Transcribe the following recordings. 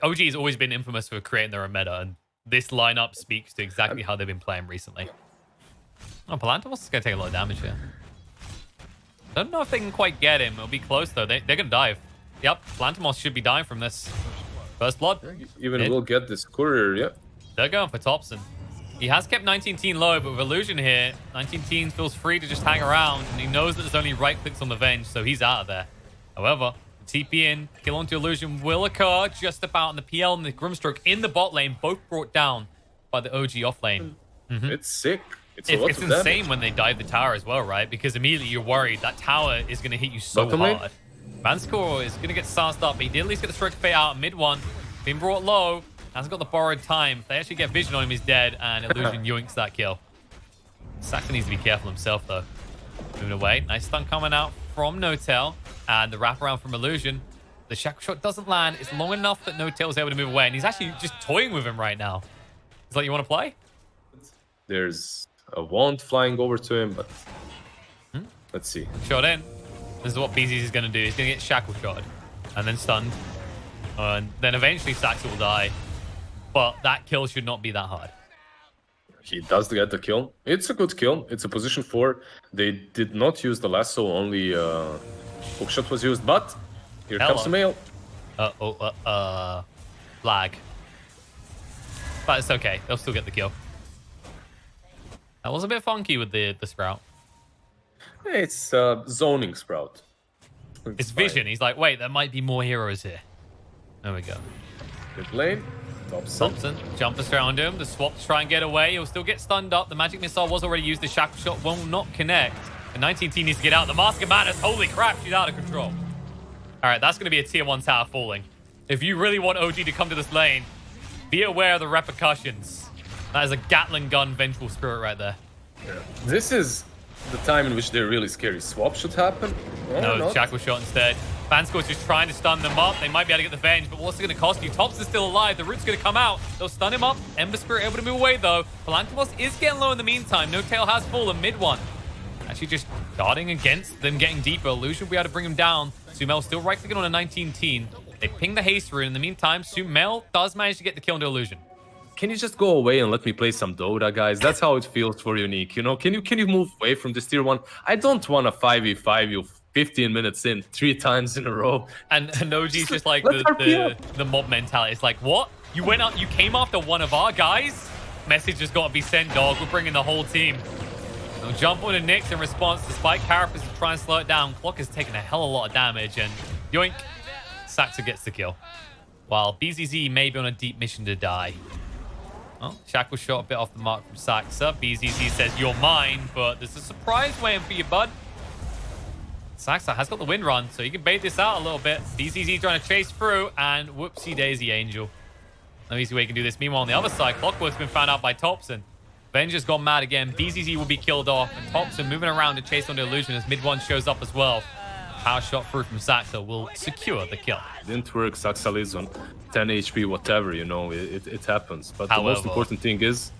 OG has always been infamous for creating their own meta, and this lineup speaks to exactly how they've been playing recently. Oh, Palantir is going to take a lot of damage here. Don't know if they can quite get him. It'll be close, though. They're going to dive. Yep, Plantimos should be dying from this. First blood. Even will get this courier, yeah. They're going for Thompson. He has kept 19-teen low, but with Illusion here, 19-teen feels free to just hang around, and he knows that there's only right clicks on the Venge, so he's out of there. However, TP in, kill onto Illusion will occur just about, and the PL and the Grimstroke in the bot lane, both brought down by the OG off lane. It's sick. It's insane when they dive the tower as well, right? Because immediately you're worried that tower is going to hit you so hard. Vanscore is going to get sassed up, but he did at least get the Stroke Fate out mid-1. Been brought low. Hasn't got the borrowed time. If they actually get vision on him, he's dead, and Illusion yoinks that kill. Saxon needs to be careful himself, though. Moving away. Nice stun coming out from No-Tail, and the wraparound from Illusion. The shackle shot doesn't land. It's long enough that No-Tail is able to move away, and he's actually just toying with him right now. He's like, you want to play? There's a wand flying over to him, but let's see. Shot in. This is what BZZ is going to do. He's going to get shackle shot and then stunned. And then eventually Saxon will die. But that kill should not be that hard. He does get the kill. It's a good kill. It's a position 4. They did not use the lasso, only hookshot was used. But here comes the mail. Lag. But it's okay. They'll still get the kill. That was a bit funky with the Sprout. It's zoning Sprout. It's vision. He's like, wait, there might be more heroes here. There we go. Good lane. Thompson jumps around him. The swap to try and get away. He'll still get stunned up. The magic missile was already used. The shackle shot will not connect. The 19-T needs to get out. The Mask of Madness. Holy crap, she's out of control. All right, that's going to be a tier 1 tower falling. If you really want OG to come to this lane, be aware of the repercussions. That is a Gatling gun vengeful spirit right there. Yeah. This is the time in which they're really scary. Swap should happen. No, shackle shot instead. Vanscore's just trying to stun them up. They might be able to get the Venge, but what's it going to cost you? Thompson's still alive. The root's going to come out. They'll stun him up. Ember Spirit able to move away, though. Palantimos is getting low in the meantime. No-Tail has fallen mid-1. Actually just guarding against them getting deeper. Illusion will be able to bring him down. Sumail still right-clicking on a 19-teen. They ping the haste rune. In the meantime, Sumail does manage to get the kill into Illusion. Can you just go away and let me play some Dota, guys? That's how it feels for Unique. You know, can you move away from this tier 1? I don't want to 5v5 you 15 minutes in 3 times in a row. And OG's just like the mob mentality. It's like, what? You went out, you came after one of our guys? Message has got to be sent, dog. We're bringing the whole team. They'll jump on the Nyx in response. Despite Carapace to try and slow it down, Clock has taken a hell of a lot of damage. And yoink, Saxa gets the kill. While BZZ may be on a deep mission to die. Oh, shackle shot a bit off the mark from Saxa. BZZ says, you're mine, but there's a surprise waiting for you, bud. Saxa has got the wind run, so he can bait this out a little bit. BZZ trying to chase through, and whoopsie daisy, Angel. No easy way he can do this. Meanwhile, on the other side, Clockwork's been found out by Thompson. Venger's gone mad again. BZZ will be killed off, and Thompson moving around to chase onto Illusion as mid-1 shows up as well. Power shot through from Saxa will secure the kill. Didn't work. Saxa lives on 10 HP, whatever, you know, it happens. But however, the most important thing is...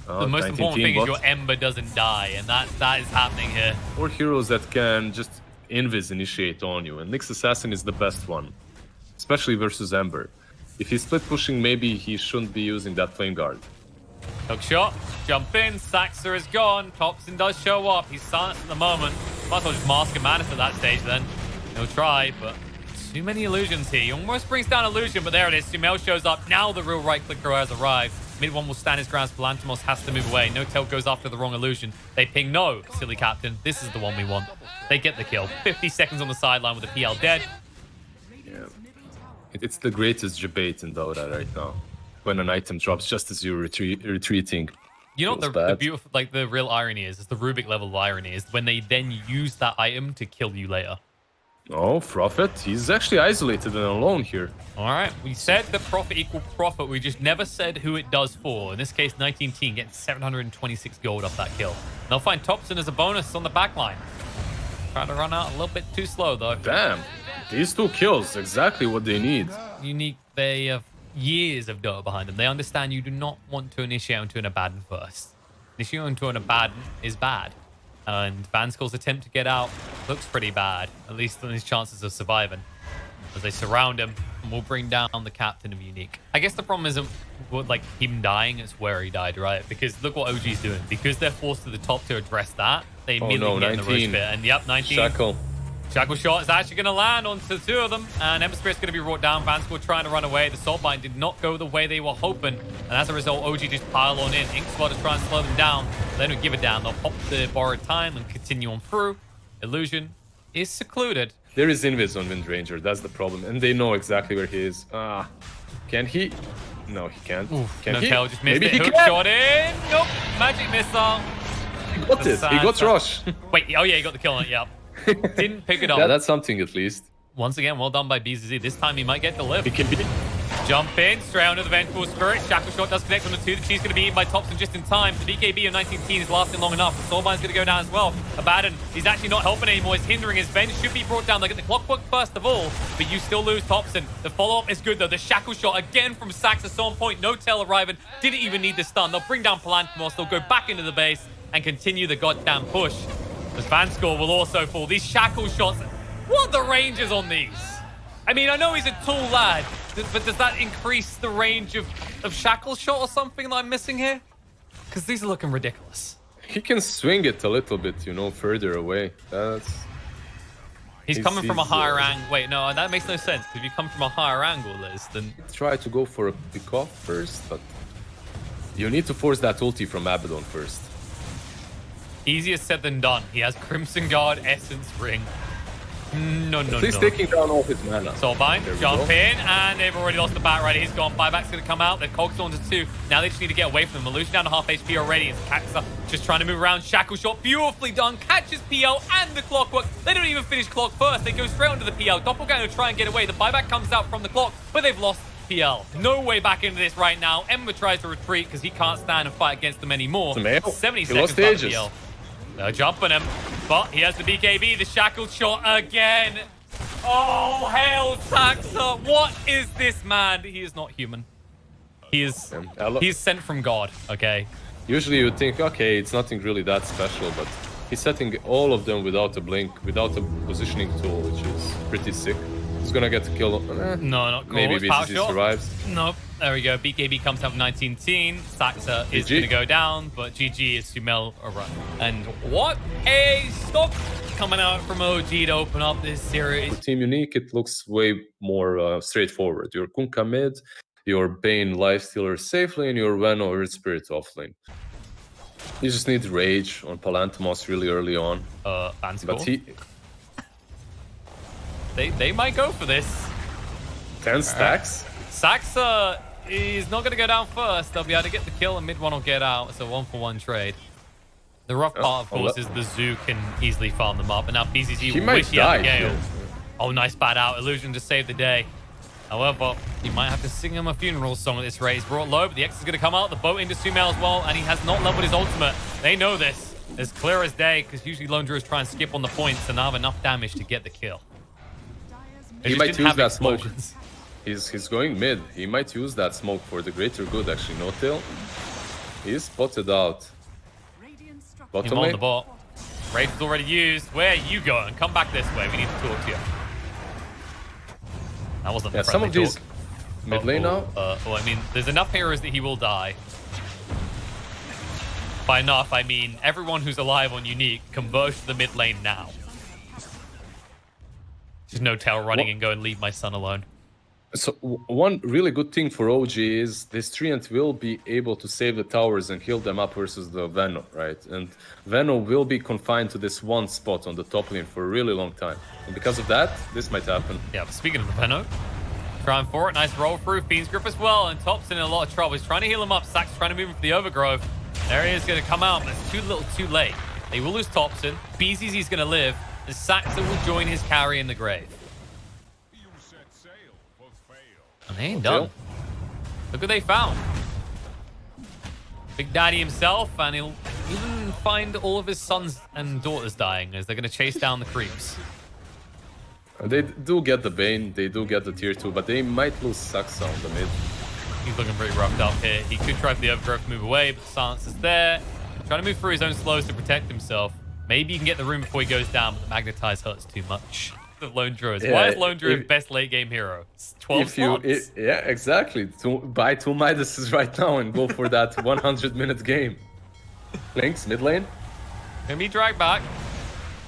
the most important thing is your Ember doesn't die, and that is happening here. Or heroes that can just invis initiate on you, and Nyx Assassin is the best one, especially versus Ember. If he's split pushing, maybe he shouldn't be using that flame guard. Hook shot, jump in, Saxa is gone. Thompson does show up. He's silent at the moment. Might as well just mask a Madness at that stage then. He'll try, but too many illusions here. He almost brings down Illusion, but there it is. Sumail shows up. Now the real right clicker has arrived. Mid-1 will stand his ground. Palantimos has to move away. No-Tail goes after the wrong Illusion. They ping, no, silly captain. This is the one we want. They get the kill. 50 seconds on the sideline with the PL dead. Yeah. It's the greatest debate in Dota right now. When an item drops just as you're retreating. You know what the beautiful, like the real irony is the Rubik level of irony is when they then use that item to kill you later. Oh, Prophet. He's actually isolated and alone here. All right. We said that profit equal profit. We just never said who it does for. In this case, 19-Teen getting 726 gold off that kill. And they'll find Thompson as a bonus on the backline. Trying to run out a little bit too slow, though. Damn. These 2 kills, exactly what they need. Unique. They have years of Dota behind them. They understand you do not want to initiate onto an Abaddon first. Initiating onto an Abaddon is bad. And Vanscore's attempt to get out looks pretty bad, at least on his chances of surviving. as they surround him and will bring down the captain of Unique. I guess the problem isn't like him dying, it's where he died, right? Because look what OG's doing. Because they're forced to the top to address that, they immediately get in the rush bit. And yep, 19. Shackle shot is actually going to land onto two of them, and Ember Spirit's going to be brought down. Vanscore trying to run away. The Salt Bind did not go the way they were hoping, and as a result, OG just pile on in. Ink Squad is trying to slow them down. They don't give it down. They'll pop the borrowed time and continue on through. Illusion is secluded. There is invis on Windranger. That's the problem, and they know exactly where he is. Can he? No, he can't. Can he? Just missed Maybe it. he Hook can. shot in. Nope. Magic missile. He got it. He got Rush. Wait. Oh yeah, he got the kill on it. Yep. Didn't pick it up. Yeah, that's something at least. Once again, well done by BZZ. This time he might get the lift. He can be. Jump in, straight under the Vengeful Spirit. Shackle shot does connect on the two. The Chief's going to be eaten by Thompson just in time. The BKB of 19 is lasting long enough. The Soulbind's going to go down as well. Abaddon, he's actually not helping anymore. He's hindering his Venge. Should be brought down. They get the clockwork first of all, but you still lose Thompson. The follow-up is good though. The Shackle shot again from Sax at some point. No tail arriving. Didn't even need the stun. They'll bring down Palanthmos. They'll go back into the base and continue the goddamn push. As Vanscore will also fall. These Shackle shots, what are the ranges on these? I mean, I know he's a tall lad, but does that increase the range of Shackle shot or something that I'm missing here? Because these are looking ridiculous. He can swing it a little bit, you know, further away. He's coming from a higher angle. Wait, no, that makes no sense. If you come from a higher angle, Liz, then... Try to go for a pick-off first, but you need to force that ulti from Abaddon first. Easier said than done. He has Crimson Guard, Essence Ring. No. He's taking down all his mana. Soulbind, jump in, and they've already lost the bat right. He's gone. Buyback's going to come out. They've cogged on to 2. Now they just need to get away from them. Illusion down to half HP already. It's Kaxa just trying to move around. Shackle shot, beautifully done. Catches PL and the clockwork. They don't even finish clock first. They go straight onto the PL. Doppelganger try and get away. The buyback comes out from the clock, but they've lost PL. No way back into this right now. Ember tries to retreat because he can't stand and fight against them anymore. 70 seconds back PL. They're jumping him, but he has the BKB, the shackled shot again. Oh, hail Taxa. What is this man? He is not human. He's sent from God, okay? Usually you would think, okay, it's nothing really that special, but he's setting all of them without a blink, without a positioning tool, which is pretty sick. He's gonna get the kill. No, not cool. Maybe BCC survives. Nope. There we go. BKB comes out 19. Saxa is going to go down, but GG is Sumel a run. And what a stop coming out from OG to open up this series. For Team Unique, it looks way more straightforward. Your Kunkka mid, your Bane lifestealer safe lane, your Veno Earth Spirit off lane. You just need Rage on Palanthmos really early on. Vanscore. But They might go for this. 10 stacks? Saxa is not going to go down first. They'll be able to get the kill and mid one will get out. It's a 1-for-1 trade. The rough part, of course, is the Zoo can easily farm them up. And now BZZ will wish he had the Gale. Oh, nice bat out. Illusion to save the day. However, you might have to sing him a funeral song at this rate. He's brought low, but the X is going to come out. The boat into Sumel as well, and he has not leveled his ultimate. They know this. It's clear as day, because usually Lone Druids try and skip on the points and have enough damage to get the kill. He might use that smoke. He's going mid. He might use that smoke for the greater good, actually. No tail. He's spotted out. Bottom lane. On the bot. Rage is already used. Where are you going? Come back this way. We need to talk to you. That wasn't the some of these mid lane now. I mean, there's enough heroes that he will die. By enough, I mean everyone who's alive on Unique converge to the mid lane now. There's no tail running and go and leave my son alone. So one really good thing for OG is this Treant will be able to save the towers and heal them up versus the Veno, right? And Veno will be confined to this one spot on the top lane for a really long time. And because of that, this might happen. Yeah, but speaking of the Veno, trying for it. Nice roll through. Fiend's Grip as well. And Top's in a lot of trouble. He's trying to heal him up. Sax trying to move him for the Overgrowth. There he is going to come out, but it's too little too late. They will lose Topson. BZZ's going to live. And Saxa will join his carry in the grave. And they ain't done. Look what they found. Big Daddy himself, and he'll even find all of his sons and daughters dying as they're going to chase down the creeps. They do get the Bane, they do get the tier 2, but they might lose Saxa on the mid. He's looking pretty roughed up here. He could try for the Overgrowth to move away, but the silence is there. Trying to move through his own slows to protect himself. Maybe he can get the room before he goes down, but the Magnetize hurts too much. with Lone Druid. Why is Lone Druid best late game hero? 12 slots. Yeah, exactly. Buy 2 Midases right now and go for that 100-minute game. Lynx, mid lane. Gonna be dragged back.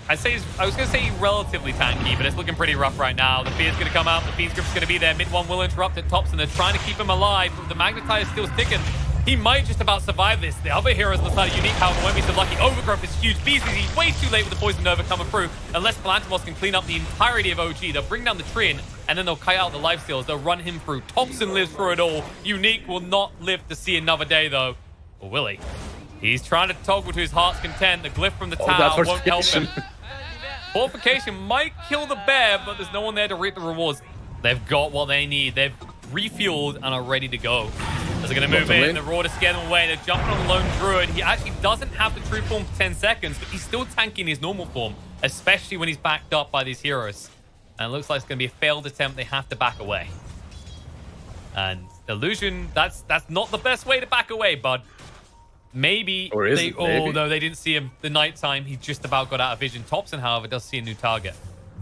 I was gonna say relatively tanky, but it's looking pretty rough right now. The Fear's gonna come out. The Fiend's grip's gonna be there. Mid one will interrupt at tops, and they're trying to keep him alive. The Magnetize is still sticking. He might just about survive this. The other heroes on the side of Unique, however, won't be so lucky. Overgrowth is huge. BZZ way too late with the Poison Nova coming through. Unless Palantimos can clean up the entirety of OG, they'll bring down the Trian, and then they'll kite out the lifesteals. They'll run him through. Thompson lives through it all. Unique will not live to see another day, though. Or will he? He's trying to toggle to his heart's content. The glyph from the tower won't help him. Fortification might kill the bear, but there's no one there to reap the rewards. They've got what they need. They've refueled and are ready to go. As they're going to move in, the Raw to scare them away. They're jumping on Lone Druid. He actually doesn't have the true form for 10 seconds, but he's still tanking his normal form, especially when he's backed up by these heroes. And it looks like it's going to be a failed attempt. They have to back away. And Illusion, that's not the best way to back away, bud. Maybe or is it? Maybe. Oh, no, they didn't see him the nighttime. He just about got out of vision. Thompson, however, does see a new target.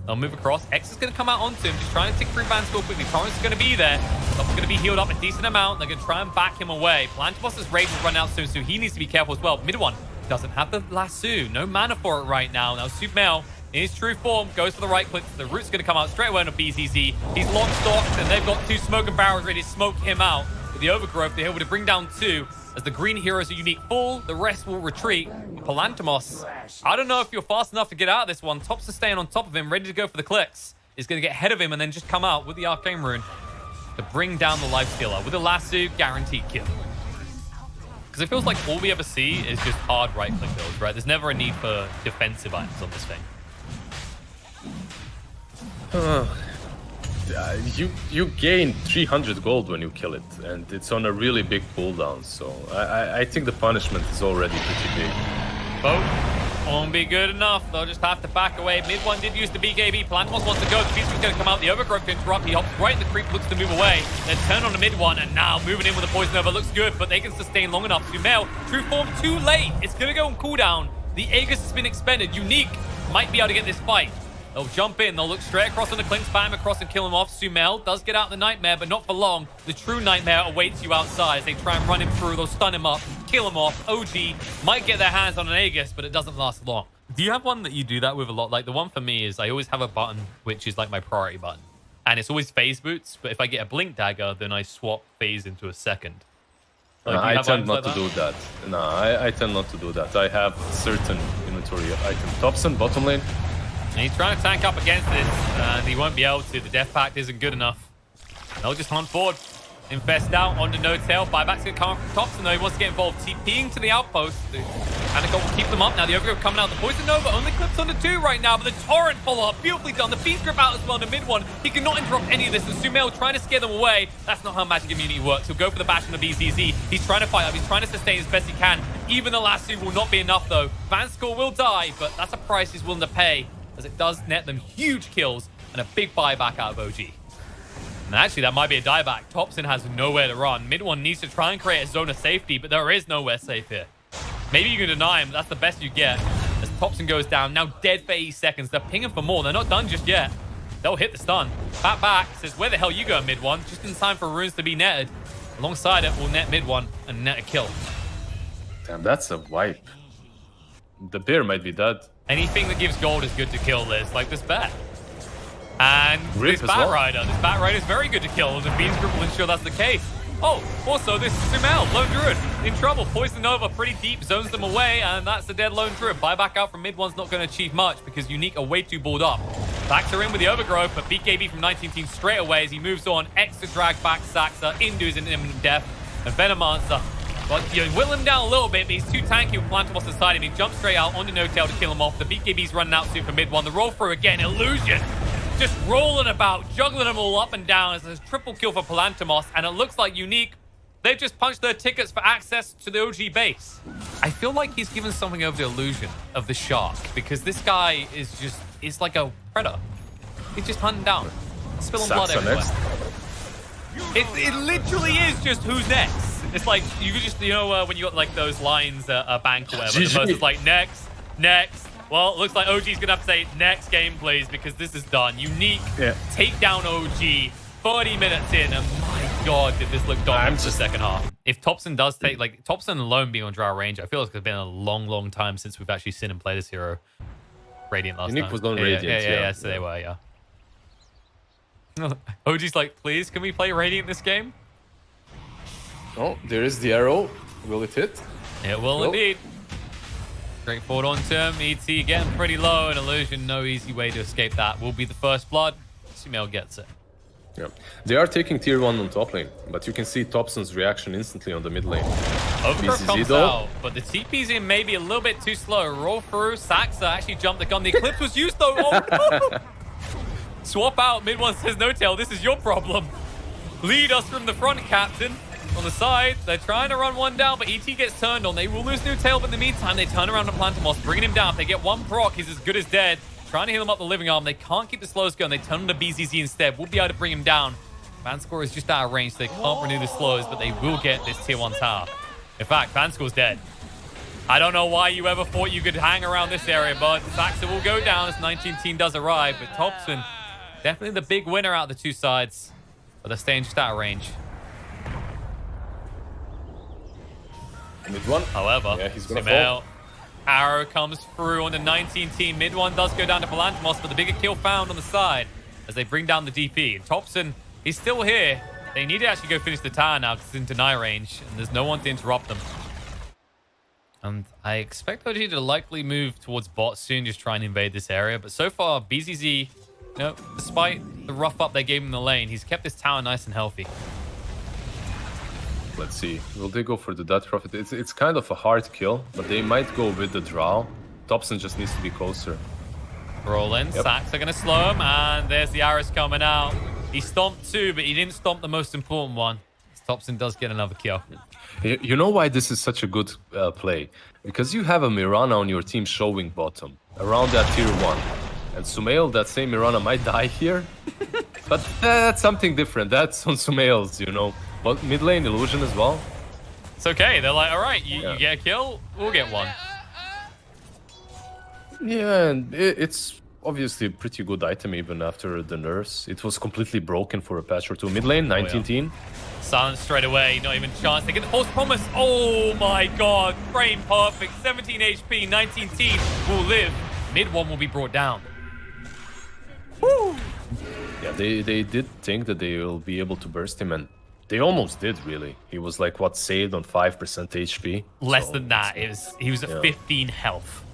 They'll move across. X is going to come out onto him, just trying to tick through Van Skull quickly. Torrent's going to be there. Thompson's going to be healed up a decent amount. They're going to try and back him away. Palantimos' rage will run out soon, so he needs to be careful as well. Mid one doesn't have the lasso. No mana for it right now. Now, Submail in his true form goes for the right click. The root's going to come out straight away on a BZZ. He's long stalked, and they've got 2 smoking barrels ready to smoke him out. With the overgrowth, they're able to bring down 2. As the green heroes are Unique full, the rest will retreat. Palantimos, I don't know if you're fast enough to get out of this one. Tops are staying on top of him, ready to go for the clicks. He's going to get ahead of him and then just come out with the Arcane Rune to bring down the Lifestealer. With a lasso, guaranteed kill. Because it feels like all we ever see is just hard right-click builds, right? There's never a need for defensive items on this thing. You gain 300 gold when you kill it, and it's on a really big cooldown, so I think the punishment is already pretty big. Boat won't be good enough. They'll just have to back away. Mid one did use the BKB. Palantimos wants to go. The Beast's going to come out. The Overgrowth to interrupt. He hops right in the creep, looks to move away. Then turn on the mid one, and now moving in with the Poison Nova. Looks good, but they can sustain long enough. Sumail, true form too late. It's going to go on cooldown. The Aegis has been expended. Unique might be able to get this fight. They'll jump in. They'll look straight across on the Clink, spam across and kill him off. Sumail does get out the Nightmare, but not for long. The true Nightmare awaits you outside as they try and run him through. They'll stun him up, kill him off. OG might get their hands on an Aegis, but it doesn't last long. Do you have one that you do that with a lot? Like, the one for me is I always have a button, which is like my priority button. And it's always phase boots, but if I get a Blink Dagger, then I swap phase into a second. Like, I tend not to do that. No, I tend not to do that. I have certain inventory items. Thompson, bottom lane. And he's trying to tank up against this, and he won't be able to. The Death Pact isn't good enough. They'll just hunt forward. Infest out onto No Tail. Buyback's going to come from Thompson, though. He wants to get involved. TPing to the outpost. And will keep them up now. The Overgrowth coming out. The Poison Nova only clips onto 2 right now, but the Torrent follow-up. Beautifully done. The Feast Grip out as well in the mid one. He cannot interrupt any of this. And Sumail trying to scare them away. That's not how Magic Immunity works. He'll go for the bash on the BZZ. He's trying to fight up. He's trying to sustain as best he can. Even the lasso will not be enough, though. Van Skull will die, but that's a price he's willing to pay, as it does net them huge kills and a big buyback out of OG. And actually, that might be a dieback. Thompson has nowhere to run. Mid one needs to try and create a zone of safety, but there is nowhere safe here. Maybe you can deny him, but that's the best you get. As Thompson goes down, now dead for 8 seconds. They're pinging for more. They're not done just yet. They'll hit the stun. Back says, where the hell you going, mid one? Just in time for runes to be netted. Alongside it, we'll net mid one and net a kill. Damn, that's a wipe. The bear might be dead. Anything that gives gold is good to kill, Liz, like this bat. And Rip this Bat Rider. This Bat Rider is very good to kill, and the Fiend's Grip will ensure that's the case. Oh, also, this is Sumail, Lone Druid, in trouble. Poison Nova pretty deep, zones them away, and that's the dead Lone Druid. Buyback out from mid one's not going to achieve much because Unique are way too balled up. Factor in with the Overgrowth, but BKB from 19 team straight away as he moves on. Extra drag back Saxa into his imminent death. And Venomancer, well, you whittle him down a little bit, but he's too tanky with Palantimos inside him. He jumps straight out onto No Tail to kill him off. The BKB's running out soon for mid one. The roll through again, Illusion. Just rolling about, juggling them all up and down as a triple kill for Palantimos. And it looks like Unique, they've just punched their tickets for access to the OG base. I feel like he's given something over the illusion of the shark, because this guy is like a predator. He's just hunting down, spilling blood everywhere. It literally is just who's next. It's like, you could just, when you got like those lines at a bank or whatever, the person's like, next, Well, looks like OG's going to have to say next game, please, because this is done. Unique take down OG, 30 minutes in, and my God, did this look dominant for the second half. If Topson does take, like, Topson alone being on draw range, I feel like it's been a long, long time since we've actually seen him play this hero. Radiant last Unique time. was on Radiant, yeah, so they were, OG's like, please, can we play Radiant this game? Oh, there is the arrow. Will it hit? It will indeed. Straightforward onto him. ET getting pretty low. An illusion, no easy way to escape that. Will be the first blood. Sumail gets it. Yeah, they are taking tier 1 on top lane, but you can see Topson's reaction instantly on the mid lane. Overgrowth comes out, but the TP's in maybe a little bit too slow. Roll through. Saxa actually jumped the gun. The Eclipse was used though. Oh, no. Swap out. Mid one says no tail. This is your problem. Lead us from the front, Captain. On the side, they're trying to run one down, but ET gets turned on. They will lose new tail, but in the meantime, they turn around to Plantimos, bringing him down. If they get one proc, he's as good as dead. Trying to heal him up the living arm. They can't keep the slows going. They turn him to BZZ instead. We'll be able to bring him down. Fanscore is just out of range, so they can't renew the slows, but they will get this tier 1 tower. In fact, Fanscore's dead. I don't know why you ever thought you could hang around this area, but Saxa will go down as 19 team does arrive. But Topson, definitely the big winner out of the two sides, but they're staying just out of range. Mid one. However, he's gonna fall. Arrow comes through on the 19 team. Mid one does go down to Palantimos, but the bigger kill found on the side as they bring down the DP. And Topson, he's still here. They need to actually go finish the tower now because it's in deny range, and there's no one to interrupt them. And I expect OG to likely move towards bot soon, just try and invade this area. But so far, BZZ, despite the rough up they gave him in the lane, he's kept this tower nice and healthy. Let's see. Will they go for the Death Prophet? It's kind of a hard kill, but they might go with the draw. Topson just needs to be closer. Roll in. Sacks are going to slow him, and there's the Aris coming out. He stomped two, but he didn't stomp the most important one. Topson does get another kill. You know why this is such a good play? Because you have a Mirana on your team showing bottom, around that tier 1. And Sumail, that same Mirana might die here. But that's something different. That's on Sumail's, But mid lane illusion as well. It's okay. They're like, all right, you get a kill, we'll get one. Yeah, and it's obviously a pretty good item even after the nerfs. It was completely broken for a patch or two. Mid lane, 19 team. Silence straight away, not even a chance. They get the false promise. Oh my God, frame perfect. 17 HP, 19 team will live. Mid one will be brought down. Woo! Yeah, they did think that they will be able to burst him, and they almost did, really. He was like, what, saved on 5% HP? Less than that. He was at 15 health.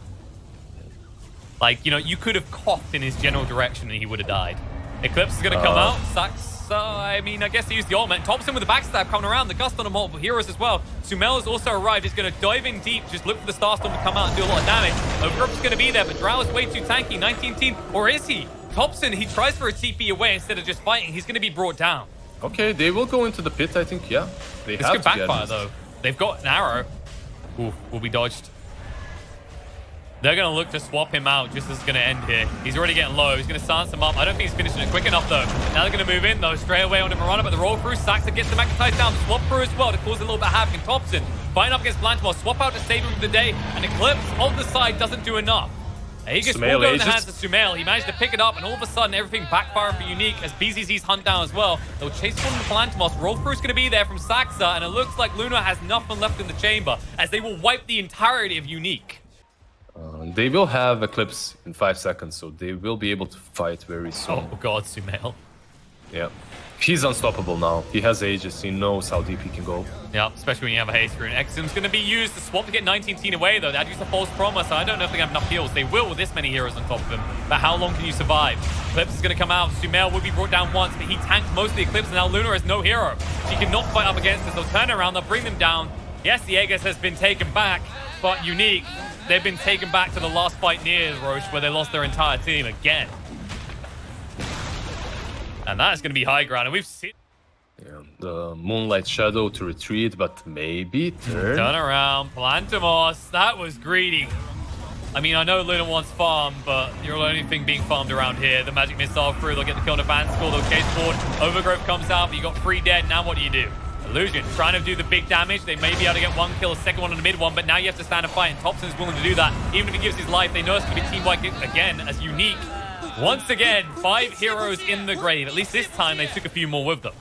Like, you could have coughed in his general direction and he would have died. Eclipse is going to come out. Sucks. I mean, I guess he used the ultimate. Topson with the backstab coming around. The gust on the multiple heroes as well. Sumail has also arrived. He's going to dive in deep. Just look for the Starstorm to come out and do a lot of damage. Overgrowth is going to be there, but Drow is way too tanky. 19 team. Or is he? Topson, he tries for a TP away instead of just fighting. He's going to be brought down. Okay, they will go into the pit, I think, yeah. They this could backfire, though. They've got an arrow. Ooh, will be dodged. They're going to look to swap him out just as it's going to end here. He's already getting low. He's going to silence him up. I don't think he's finishing it quick enough, though. Now they're going to move in, though, straight away onto Mirana, but the roll through. Saxa gets the McIntyre down. The swap through as well to cause a little bit of havoc. And Topson, fighting up against Plantimos, swap out to save him for the day. And Eclipse on the side doesn't do enough. Aegis will go in the hands of Sumail. He managed to pick it up, and all of a sudden, everything backfiring for Unique as BZZ's hunt down as well. They'll chase one to Palantimos. Roll through is going to be there from Saxa, and it looks like Luna has nothing left in the chamber as they will wipe the entirety of Unique. They will have Eclipse in 5 seconds, so they will be able to fight very soon. Oh God, Sumail. Yeah. He's unstoppable now. He has Aegis. He knows how deep he can go. Yeah, especially when you have a haste rune. Exum's going to be used to swap to get 19 teen away, though. That used a false promise. I don't know if they have enough heals. They will with this many heroes on top of them. But how long can you survive? Eclipse is going to come out. Sumail will be brought down once, but he tanked most of the Eclipse, and now Luna has no hero. She cannot fight up against this. They'll turn around. They'll bring them down. Yes, the Aegis has been taken back, but Unique, they've been taken back to the last fight near Roche, where they lost their entire team again. And that's going to be high ground. And we've seen... Yeah, the Moonlight Shadow to retreat, but maybe turn around. Palantimos, that was greedy. I mean, I know Luna wants farm, but you're the only thing being farmed around here. The magic missile through, they'll get the kill on the fan score, they'll chase forward. Overgrowth comes out, but you got 3 dead. Now what do you do? Illusion trying to do the big damage. They may be able to get one kill, a second one on the mid one, but now you have to stand and fight, and Thompson's willing to do that. Even if he gives his life, they know it's going to be teamwork again, as Unique. Once again, 5 heroes in the grave. At least this time, they took a few more with them.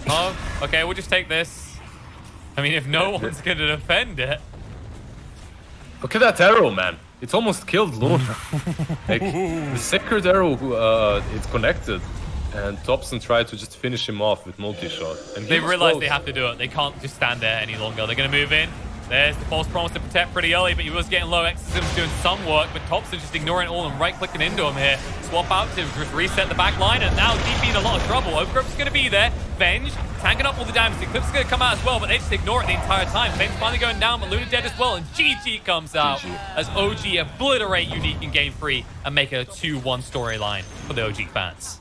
Oh, okay, we'll just take this. I mean, if no one's going to defend it. Look at that arrow, man. It almost killed Luna. Like, the second arrow, it's connected. And Thompson tried to just finish him off with multi-shot. And they realize they have to do it. They can't just stand there any longer. They're going to move in. There's the false promise to protect pretty early, but he was getting low. Exorcism's doing some work, but Thompson just ignoring it all and right-clicking into him here. Swap out to just reset the back line, and now DP in a lot of trouble. Overgrowth's going to be there. Venge tanking up all the damage. Eclipse is going to come out as well, but they just ignore it the entire time. Venge finally going down, but Luna dead as well, and GG comes out as OG obliterate Unique in game 3 and make a 2-1 storyline for the OG fans.